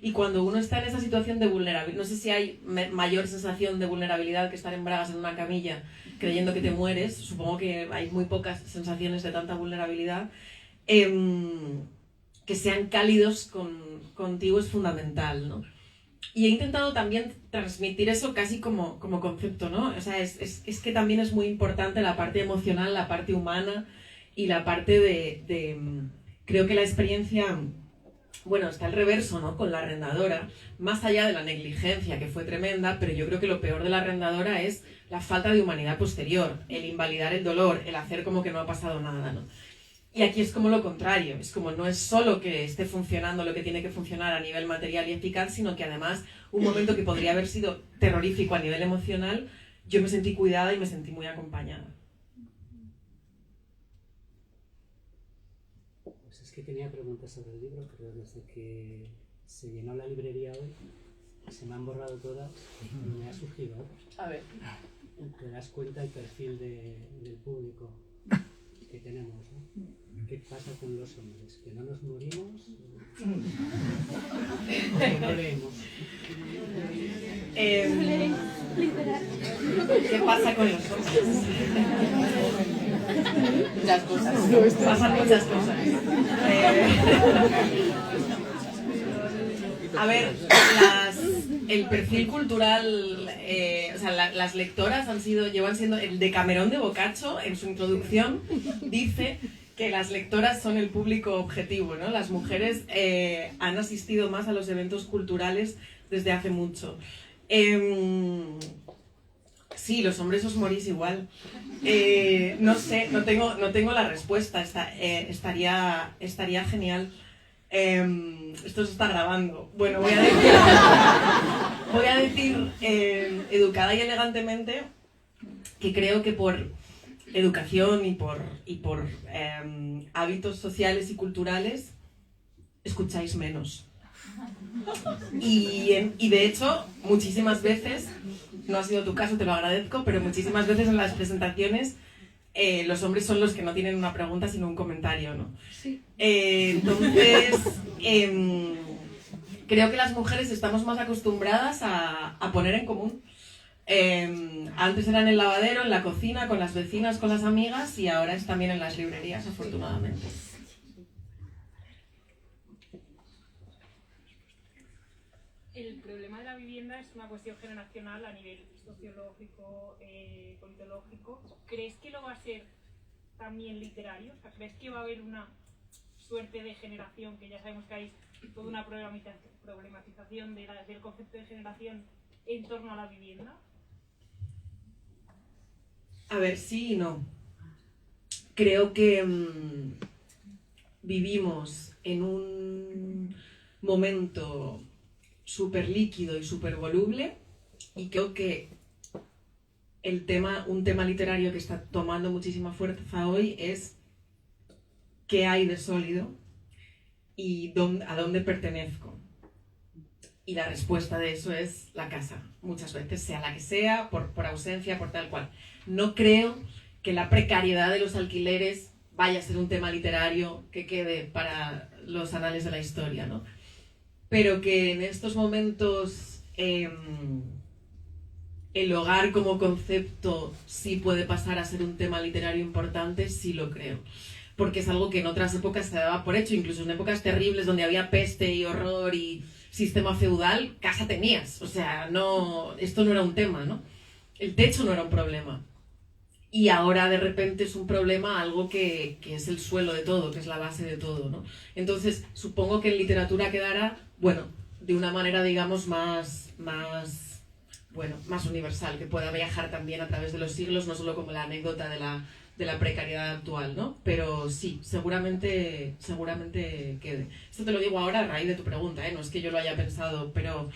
Y cuando uno está en esa situación de vulnerabilidad, no sé si hay mayor sensación de vulnerabilidad que estar en bragas en una camilla creyendo que te mueres, supongo que hay muy pocas sensaciones de tanta vulnerabilidad, que sean cálidos contigo es fundamental, ¿no? Y he intentado también transmitir eso casi como concepto, ¿no? O sea, es que también es muy importante la parte emocional, la parte humana y la parte creo que la experiencia... Bueno, está el reverso, ¿no? Con la arrendadora, más allá de la negligencia, que fue tremenda, pero yo creo que lo peor de la arrendadora es la falta de humanidad posterior, el invalidar el dolor, el hacer como que no ha pasado nada, ¿no? Y aquí es como lo contrario, es como no es solo que esté funcionando lo que tiene que funcionar a nivel material y eficaz, sino que además un momento que podría haber sido terrorífico a nivel emocional, yo me sentí cuidada y me sentí muy acompañada. Que tenía preguntas sobre el libro, pero desde que se llenó la librería hoy se me han borrado todas y me ha surgido otra. A ver. Te das cuenta el perfil del público que tenemos, ¿no? ¿Qué pasa con los hombres? ¿Que no nos morimos? ¿O no leemos? ¿Qué pasa con los hombres? Muchas cosas. Pasan muchas cosas. A ver, el perfil cultural, o sea, las lectoras llevan siendo el Decamerón de Boccaccio, en su introducción, dice que las lectoras son el público objetivo, ¿no? Las mujeres han asistido más a los eventos culturales desde hace mucho. Sí, los hombres os morís igual. No sé, no tengo la respuesta. Estaría genial. Esto se está grabando. Bueno, voy a decir educada y elegantemente que creo que por educación y por hábitos sociales y culturales escucháis menos. Y de hecho, muchísimas veces, no ha sido tu caso, te lo agradezco, pero muchísimas veces en las presentaciones los hombres son los que no tienen una pregunta sino un comentario, ¿no? Sí. Entonces, creo que las mujeres estamos más acostumbradas a poner en común. Antes era en el lavadero, en la cocina, con las vecinas, con las amigas, y ahora es también en las librerías, afortunadamente. El problema de la vivienda es una cuestión generacional a nivel sociológico, politológico. ¿Crees que lo va a ser también literario? O sea, ¿crees que va a haber una suerte de generación, que ya sabemos que hay toda una problematización del concepto de generación en torno a la vivienda? A ver, sí y no. Creo que vivimos en un momento súper líquido y súper voluble, y creo que un tema literario que está tomando muchísima fuerza hoy es qué hay de sólido y a dónde pertenezco. Y la respuesta de eso es la casa, muchas veces, sea la que sea, por ausencia, por tal cual. No creo que la precariedad de los alquileres vaya a ser un tema literario que quede para los anales de la historia, ¿no? Pero que en estos momentos el hogar como concepto sí puede pasar a ser un tema literario importante, sí lo creo. Porque es algo que en otras épocas se daba por hecho, incluso en épocas terribles donde había peste y horror y sistema feudal, casa tenías. O sea, esto no era un tema, ¿no? El techo no era un problema. Y ahora de repente es un problema, algo que es el suelo de todo, que es la base de todo, ¿no? Entonces, supongo que en literatura quedará, bueno, de una manera, digamos, más universal, que pueda viajar también a través de los siglos, no solo como la anécdota de la precariedad actual, ¿no? Pero sí, seguramente quede. Esto te lo digo ahora a raíz de tu pregunta, ¿eh? No es que yo lo haya pensado, pero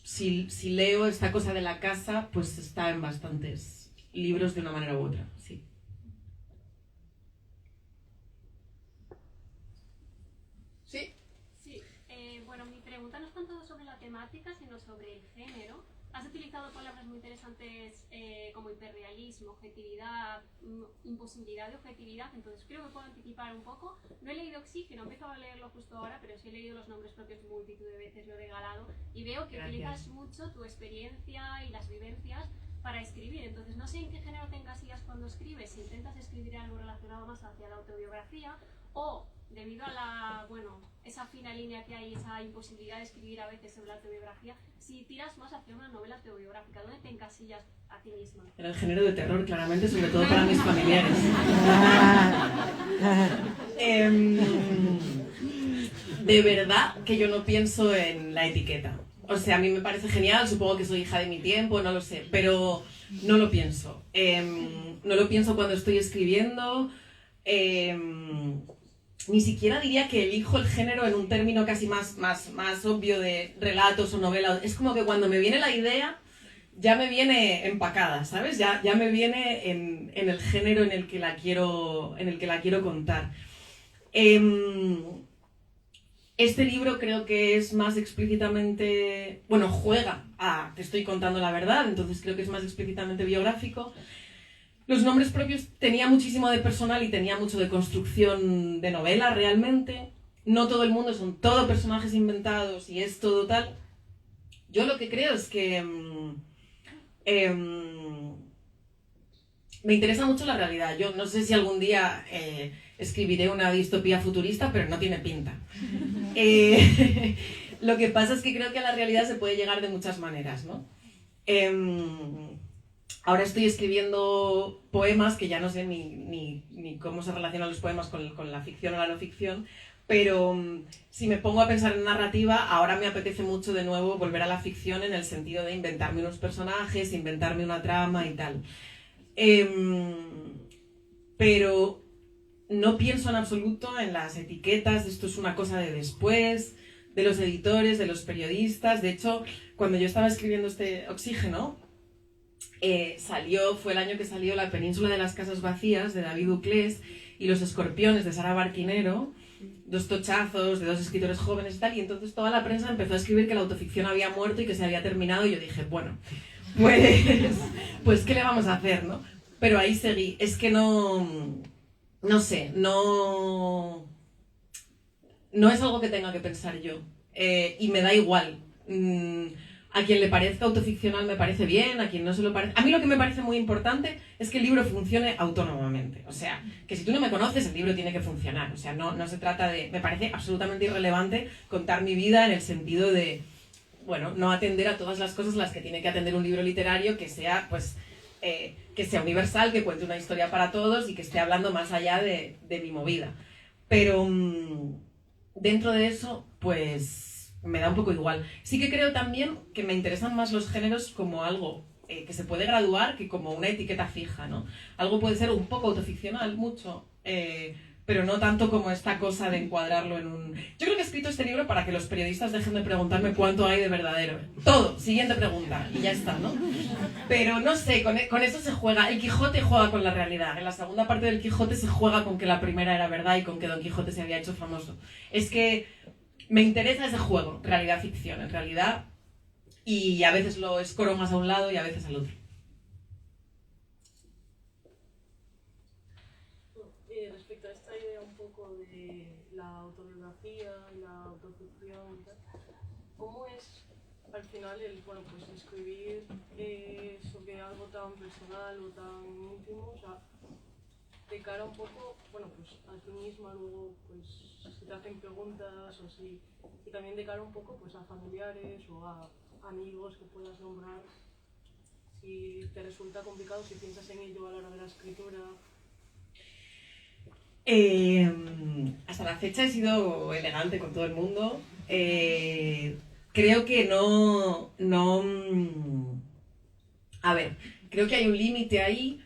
si leo esta cosa de la casa, pues está en bastantes libros de una manera u otra, sí. Sí. Sí, bueno, mi pregunta no es tanto sobre la temática, sino sobre el género. Has utilizado palabras muy interesantes como hiperrealismo, objetividad, imposibilidad de objetividad, entonces creo que puedo anticipar un poco. No he leído Oxígeno, he empezado a leerlo justo ahora, pero sí he leído los nombres propios multitud de veces, lo he regalado, y veo que utilizas mucho tu experiencia y las vivencias para escribir. Entonces no sé en qué género te encasillas cuando escribes, si intentas escribir algo relacionado más hacia la autobiografía, o debido a esa fina línea que hay, esa imposibilidad de escribir a veces sobre la autobiografía, si tiras más hacia una novela autobiográfica, ¿dónde te encasillas a ti misma? Era el género de terror, claramente, sobre todo para mis familiares. De verdad que yo no pienso en la etiqueta. O sea, a mí me parece genial, supongo que soy hija de mi tiempo, no lo sé, pero no lo pienso. No lo pienso cuando estoy escribiendo. Ni siquiera diría que elijo el género en un término casi más obvio de relatos o novelas. Es como que cuando me viene la idea, ya me viene empacada, ¿sabes? Ya me viene en el género en el que la quiero contar. Este libro creo que es más explícitamente... Bueno, juega a te estoy contando la verdad, entonces creo que es más explícitamente biográfico. Los nombres propios tenía muchísimo de personal y tenía mucho de construcción de novela realmente. No todo el mundo, son todo personajes inventados y es todo tal. Yo lo que creo es que me interesa mucho la realidad. Yo no sé si algún día escribiré una distopía futurista, pero no tiene pinta. Lo que pasa es que creo que a la realidad se puede llegar de muchas maneras, ¿no? ahora estoy escribiendo poemas, que ya no sé ni cómo se relacionan los poemas con la ficción o la no ficción, pero si me pongo a pensar en narrativa, ahora me apetece mucho de nuevo volver a la ficción en el sentido de inventarme unos personajes, inventarme una trama y tal. Pero no pienso en absoluto en las etiquetas, esto es una cosa de después, de los editores, de los periodistas. De hecho, cuando yo estaba escribiendo este Oxígeno, fue el año que salió La península de las casas vacías, de David Uclés, y Los escorpiones, de Sara Barquinero, dos tochazos de dos escritores jóvenes y tal, y entonces toda la prensa empezó a escribir que la autoficción había muerto y que se había terminado, y yo dije, bueno, pues ¿qué le vamos a hacer, no? Pero ahí seguí. Es que no sé, no es algo que tenga que pensar yo, y me da igual. A quien le parezca autoficcional me parece bien, a quien no se lo parece... A mí lo que me parece muy importante es que el libro funcione autónomamente. O sea, que si tú no me conoces, el libro tiene que funcionar. O sea, no se trata de... Me parece absolutamente irrelevante contar mi vida en el sentido de, bueno, no atender a todas las cosas las que tiene que atender un libro literario, que sea, pues, que sea universal, que cuente una historia para todos y que esté hablando más allá de mi movida. Pero dentro de eso, pues... me da un poco igual. Sí que creo también que me interesan más los géneros como algo que se puede graduar que como una etiqueta fija, ¿no? Algo puede ser un poco autoficcional, mucho, pero no tanto como esta cosa de encuadrarlo en un... Yo creo que he escrito este libro para que los periodistas dejen de preguntarme cuánto hay de verdadero. Todo, siguiente pregunta, y ya está, ¿no? Pero no sé, con eso se juega. El Quijote juega con la realidad. En la segunda parte del Quijote se juega con que la primera era verdad y con que Don Quijote se había hecho famoso. Es que me interesa ese juego, realidad-ficción, en realidad, y a veces lo escoro más a un lado y a veces al otro. Respecto a esta idea un poco de la autobiografía, la autoficción y tal, ¿cómo es al final el, bueno, pues escribir sobre algo tan personal o tan íntimo? O sea, de cara un poco, bueno, pues a ti misma, luego, pues, si te hacen preguntas o si... Y también de cara un poco, pues, a familiares o a amigos que puedas nombrar, si te resulta complicado, si piensas en ello a la hora de la escritura. Hasta la fecha he sido elegante con todo el mundo. Creo que a ver, creo que hay un límite ahí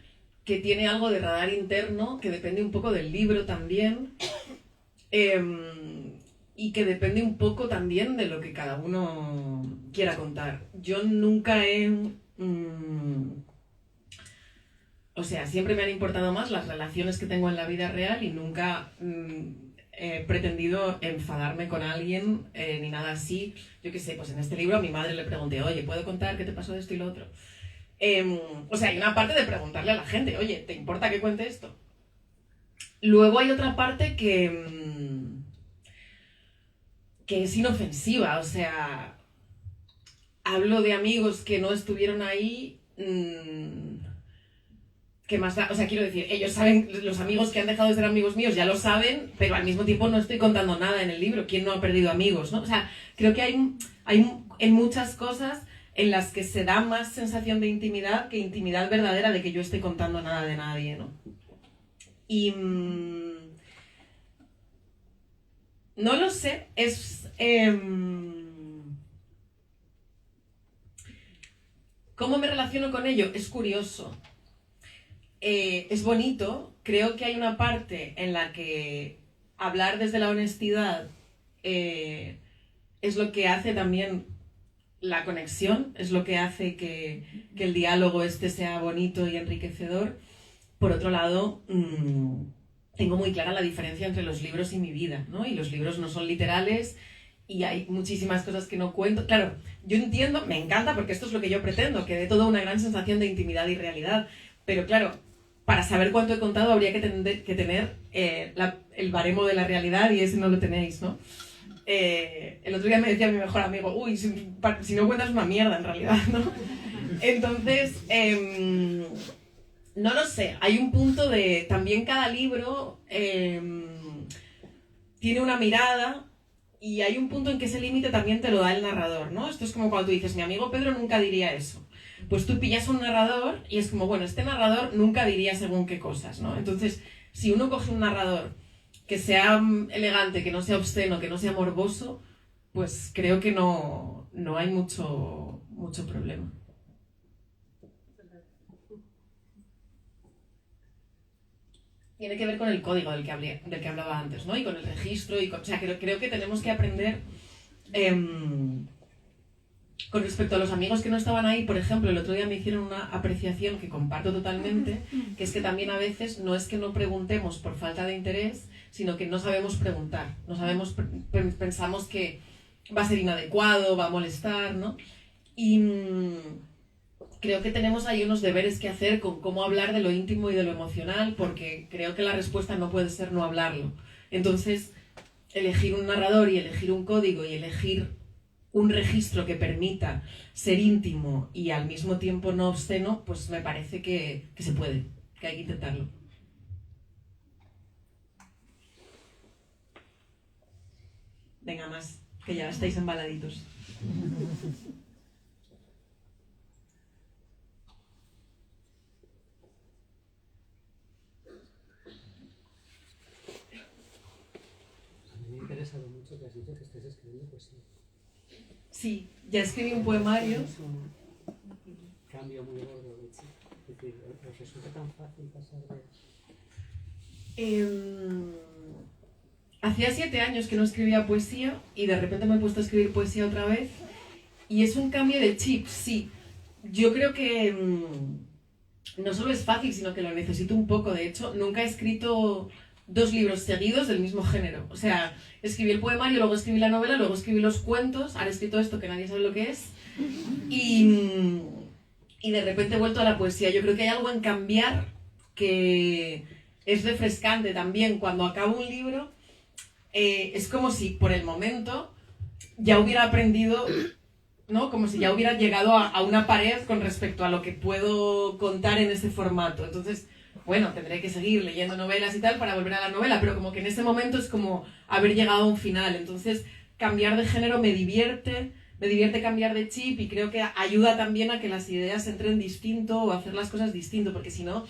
que tiene algo de radar interno, que depende un poco del libro también, y que depende un poco también de lo que cada uno quiera contar. Yo nunca o sea, siempre me han importado más las relaciones que tengo en la vida real y nunca he pretendido enfadarme con alguien ni nada así. Yo qué sé, pues en este libro a mi madre le pregunté, oye, ¿puedo contar qué te pasó de esto y lo otro? O sea, hay una parte de preguntarle a la gente, oye, ¿te importa que cuente esto? Luego hay otra parte que es inofensiva, o sea, hablo de amigos que no estuvieron ahí, ¿qué más da? O sea, quiero decir, ellos saben, los amigos que han dejado de ser amigos míos ya lo saben, pero al mismo tiempo no estoy contando nada en el libro. ¿Quién no ha perdido amigos, no? O sea, creo que hay en muchas cosas en las que se da más sensación de intimidad que intimidad verdadera de que yo esté contando nada de nadie, ¿no? Y no lo sé, es... ¿Cómo me relaciono con ello? Es curioso. Es bonito. Creo que hay una parte en la que hablar desde la honestidad es lo que hace también la conexión, es lo que hace que el diálogo sea bonito y enriquecedor. Por otro lado, tengo muy clara la diferencia entre los libros y mi vida, ¿no? Y los libros no son literales y hay muchísimas cosas que no cuento. Claro, yo entiendo, me encanta porque esto es lo que yo pretendo, que dé toda una gran sensación de intimidad y realidad. Pero claro, para saber cuánto he contado habría que tener el baremo de la realidad y ese no lo tenéis, ¿no? El otro día me decía mi mejor amigo, uy, si no cuentas una mierda en realidad, ¿no? Entonces, no lo sé, hay un punto de, también cada libro tiene una mirada y hay un punto en que ese límite también te lo da el narrador, ¿no? Esto es como cuando tú dices, mi amigo Pedro nunca diría eso. pues tú pillas un narrador y es como, bueno, este narrador nunca diría según qué cosas, ¿no? Entonces, si uno coge un narrador que sea elegante, que no sea obsceno, que no sea morboso, pues creo que no hay mucho problema. Tiene que ver con el código del que hablaba antes, ¿no? Y con el registro, o sea, creo que tenemos que aprender. Con respecto a los amigos que no estaban ahí, por ejemplo, el otro día me hicieron una apreciación que comparto totalmente, que es que también a veces no es que no preguntemos por falta de interés, sino que no sabemos preguntar, no sabemos, pensamos que va a ser inadecuado, va a molestar, ¿no? Y creo que tenemos ahí unos deberes que hacer con cómo hablar de lo íntimo y de lo emocional, porque creo que la respuesta no puede ser no hablarlo. Entonces, elegir un narrador y elegir un código y elegir un registro que permita ser íntimo y al mismo tiempo no obsceno, pues me parece que se puede, que hay que intentarlo. Venga, más, que ya estáis embaladitos. A mí me ha interesado mucho que has dicho que estés escribiendo poesía. Sí, ya escribí un poemario. Es un cambio muy gordo de chip. Es decir, ¿os resulta tan fácil pasar de...? Hacía 7 años que no escribía poesía y de repente me he puesto a escribir poesía otra vez. Y es un cambio de chip, sí. Yo creo que no solo es fácil, sino que lo necesito un poco. De hecho, nunca he escrito 2 libros seguidos del mismo género. O sea, escribí el poemario, luego escribí la novela, luego escribí los cuentos, ahora he escrito esto que nadie sabe lo que es. Y de repente he vuelto a la poesía. Yo creo que hay algo en cambiar que es refrescante también. Cuando acabo un libro, es como si por el momento ya hubiera aprendido, ¿no? Como si ya hubiera llegado a una pared con respecto a lo que puedo contar en ese formato. Entonces, bueno, tendré que seguir leyendo novelas y tal para volver a la novela, pero como que en ese momento es como haber llegado a un final. Entonces, cambiar de género me divierte cambiar de chip y creo que ayuda también a que las ideas entren distinto o a hacer las cosas distinto, porque si no,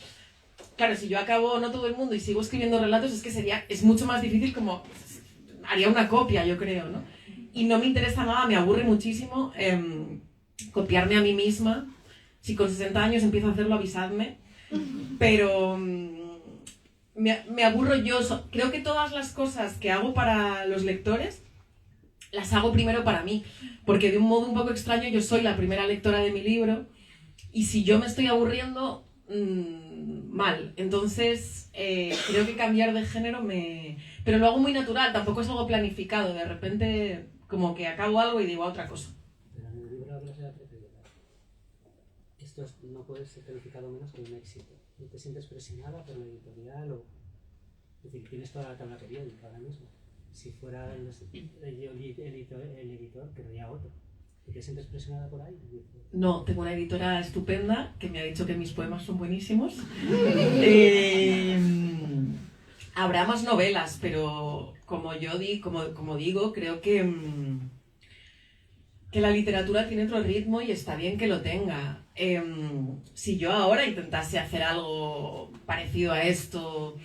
claro, si yo acabo No todo el mundo y sigo escribiendo relatos, es mucho más difícil, como haría una copia, yo creo, ¿no? Y no me interesa nada, me aburre muchísimo copiarme a mí misma. Si con 60 años empiezo a hacerlo, avisadme. Pero me aburro yo. Creo que todas las cosas que hago para los lectores las hago primero para mí, porque de un modo un poco extraño yo soy la primera lectora de mi libro y si yo me estoy aburriendo, mal. Entonces creo que cambiar de género pero lo hago muy natural, tampoco es algo planificado. De repente como que acabo algo y digo a otra cosa. Pero en el libro hablas de la precariedad. Esto no puede ser calificado menos que un éxito. ¿No te sientes presionada por la editorial o...? Es decir, tienes toda la tabla periódica ahora mismo. Si fuera el editor, querría otro. ¿Y te sientes presionada por ahí? No, tengo una editora estupenda que me ha dicho que mis poemas son buenísimos. Habrá más novelas, pero como digo, creo que la literatura tiene otro ritmo y está bien que lo tenga. Si yo ahora intentase hacer algo parecido a esto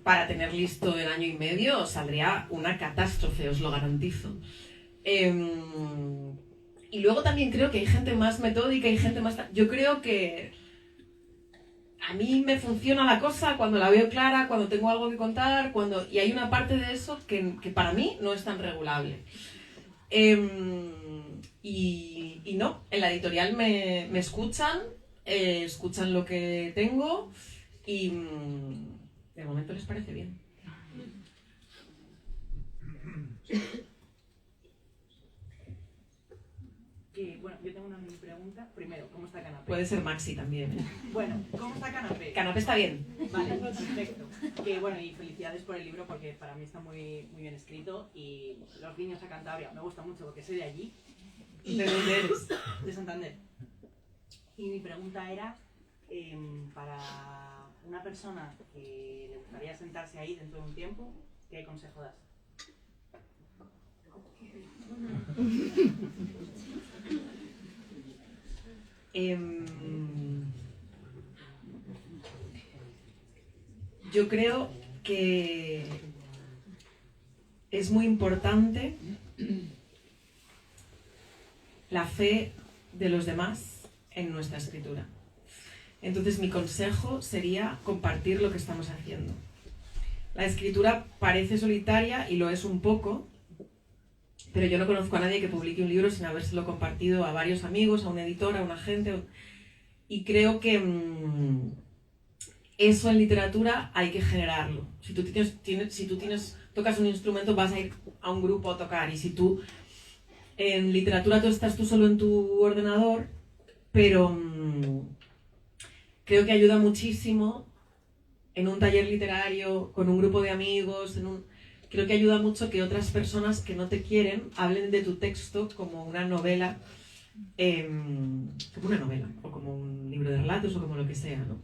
para tener listo en 1 año y medio, saldría una catástrofe, os lo garantizo. Y luego también creo que hay gente más metódica y gente más... Yo creo que a mí me funciona la cosa cuando la veo clara, cuando tengo algo que contar, y hay una parte de eso que para mí no es tan regulable. Y no, en la editorial me escuchan, escuchan lo que tengo y de momento les parece bien. Bueno, yo tengo una mini pregunta. Primero, ¿cómo está Canapé? Puede ser Maxi también. Bueno, ¿cómo está Canapé? Canapé está bien. Vale, perfecto. Bueno, y felicidades por el libro porque para mí está muy, muy bien escrito y Los niños a Cantabria me gusta mucho porque soy de allí. ¿De dónde eres? De Santander. Y mi pregunta era, para una persona que le gustaría sentarse ahí dentro de un tiempo, ¿qué consejo das? Yo creo que es muy importante la fe de los demás en nuestra escritura. Entonces mi consejo sería compartir lo que estamos haciendo. La escritura parece solitaria y lo es un poco, pero yo no conozco a nadie que publique un libro sin habérselo compartido a varios amigos, a un editor, a un agente. Y creo que eso en literatura hay que generarlo. Si tú tocas un instrumento, vas a ir a un grupo a tocar. Y si tú, en literatura, tú estás tú solo en tu ordenador, pero creo que ayuda muchísimo en un taller literario, con un grupo de amigos, creo que ayuda mucho que otras personas que no te quieren hablen de tu texto como una novela, o como un libro de relatos, o como lo que sea, ¿no?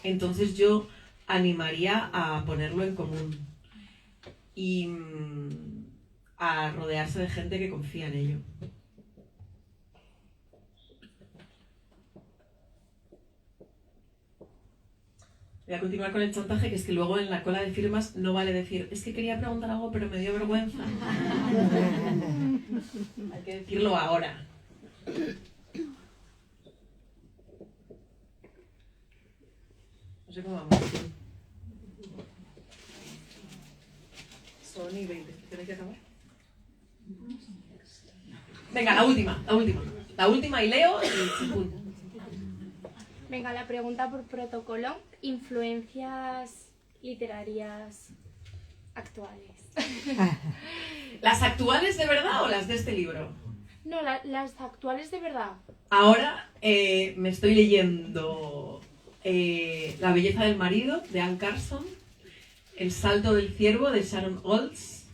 Entonces yo animaría a ponerlo en común y a rodearse de gente que confía en ello. Voy a continuar con el chantaje, que es que luego en la cola de firmas no vale decir, es que quería preguntar algo pero me dio vergüenza. Hay que decirlo ahora. No sé cómo vamos. Son y 20. ¿Tenéis que acabar? Venga, la última. La última y leo y punto. Venga, la pregunta por protocolo. Influencias literarias actuales. ¿Las actuales de verdad o las de este libro? No, las actuales de verdad. Ahora me estoy leyendo La belleza del marido, de Anne Carson, El salto del ciervo, de Sharon Olds,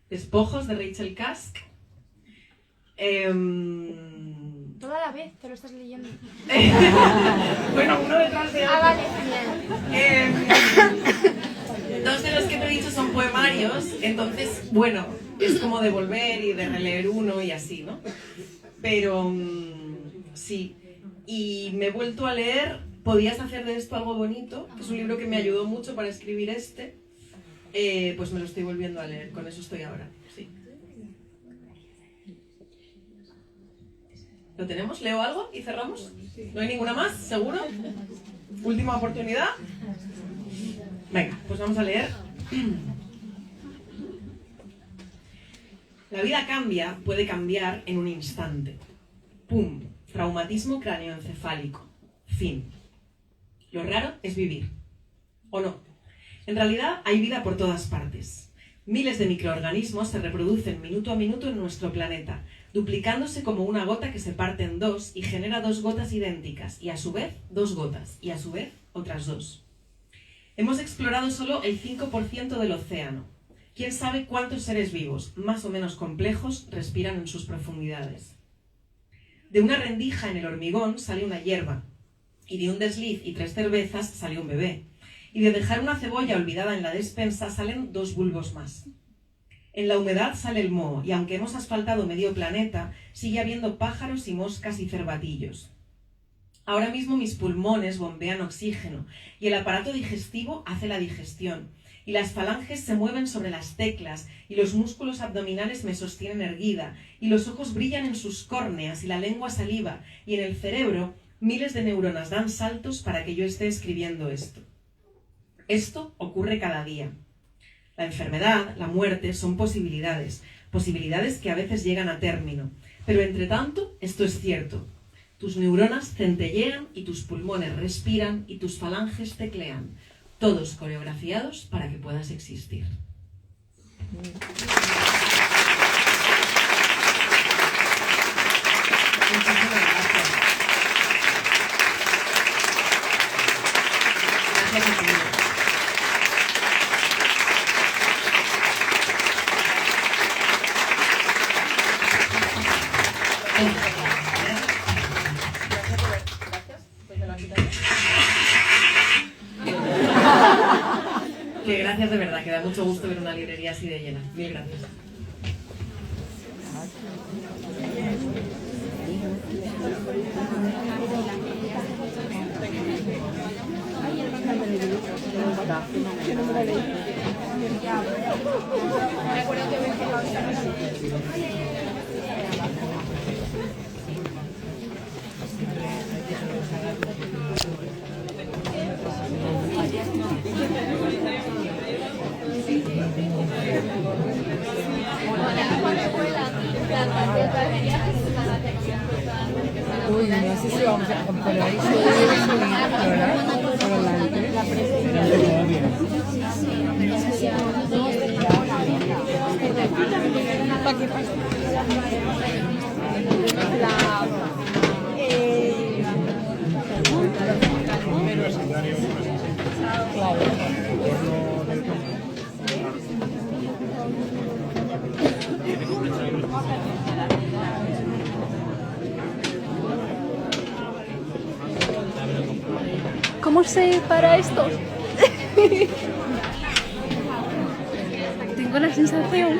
Despojos, de Rachel Cusk. Toda la vez te lo estás leyendo. Bueno, uno detrás de otro. Vale, genial. Dos de los que te he dicho son poemarios, entonces, bueno, es como de volver y de releer uno y así, ¿no? Pero sí, y me he vuelto a leer Podías hacer de esto algo bonito, que es un libro que me ayudó mucho para escribir pues me lo estoy volviendo a leer, con eso estoy ahora, sí. ¿Lo tenemos? ¿Leo algo y cerramos? ¿No hay ninguna más? ¿Seguro? ¿Última oportunidad? Venga, pues vamos a leer. La vida cambia, puede cambiar en un instante. ¡Pum! Traumatismo cráneoencefálico. Fin. Lo raro es vivir. ¿O no? En realidad hay vida por todas partes. Miles de microorganismos se reproducen minuto a minuto en nuestro planeta, duplicándose como una gota que se parte en dos y genera dos gotas idénticas, y a su vez dos gotas, y a su vez otras dos. Hemos explorado solo el 5% del océano. ¿Quién sabe cuántos seres vivos, más o menos complejos, respiran en sus profundidades? De una rendija en el hormigón sale una hierba, y de un desliz y 3 cervezas sale un bebé, y de dejar una cebolla olvidada en la despensa salen 2 bulbos más. En la humedad sale el moho, y aunque hemos asfaltado medio planeta, sigue habiendo pájaros y moscas y cervatillos. Ahora mismo mis pulmones bombean oxígeno, y el aparato digestivo hace la digestión, y las falanges se mueven sobre las teclas, y los músculos abdominales me sostienen erguida, y los ojos brillan en sus córneas, y la lengua saliva, y en el cerebro miles de neuronas dan saltos para que yo esté escribiendo esto. Esto ocurre cada día. La enfermedad, la muerte, son posibilidades, posibilidades que a veces llegan a término. Pero entre tanto, esto es cierto. Tus neuronas centellean y tus pulmones respiran y tus falanges teclean, todos coreografiados para que puedas existir. Muchísimas gracias. Gracias a todos. Que gracias de verdad, que da mucho gusto ver una librería así de llena. Mil gracias. Uy, no sé si vamos a comprar ahí. ¿Cómo se para esto? Tengo la sensación